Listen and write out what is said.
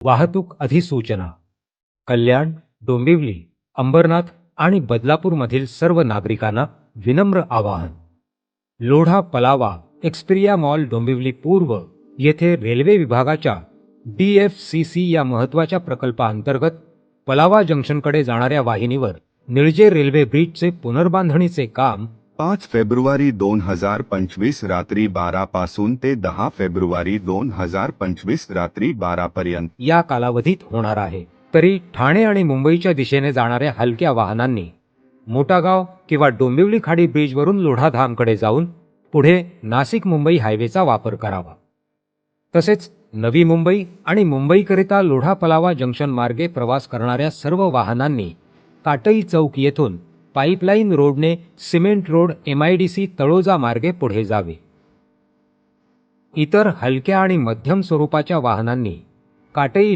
वाहतूक अधिसूचना. कल्याण, डोंबिवली, अंबरनाथ आणि बदलापूरमधील सर्व नागरिकांना विनम्र आवाहन. लोढा पलावा एक्सप्रिया मॉल डोंबिवली पूर्व येथे रेल्वे विभागाच्या DFCC या महत्त्वाच्या प्रकल्पाअंतर्गत पलावा जंक्शनकडे जाणाऱ्या वाहिनीवर निळजे रेल्वे ब्रिजचे पुनर्बांधणीचे काम 5 फेब्रुवारी 2025 रात्री 12 पासून ते 10 फेब्रुवारी 2025 रात्री 12 पर्यंत या कालावधीत होणार आहे. तरी ठाणे आणि मुंबईच्या दिशेने जाणाऱ्या हलक्या वाहनांनी मोठागाव किंवा डोंबिवली खाडी ब्रिजवरून लोढाधामकडे जाऊन पुढे नाशिक मुंबई हायवेचा वापर करावा. तसेच नवी मुंबई आणि मुंबईकरिता लोढा पलावा जंक्शन मार्गे प्रवास करणाऱ्या सर्व वाहनांनी काटई चौक येथून पाईपलाईन रोडने सिमेंट रोड MIDC तळोजा मार्गे पुढे जावे. इतर हलक्या आणि मध्यम स्वरूपाच्या वाहनांनी काटई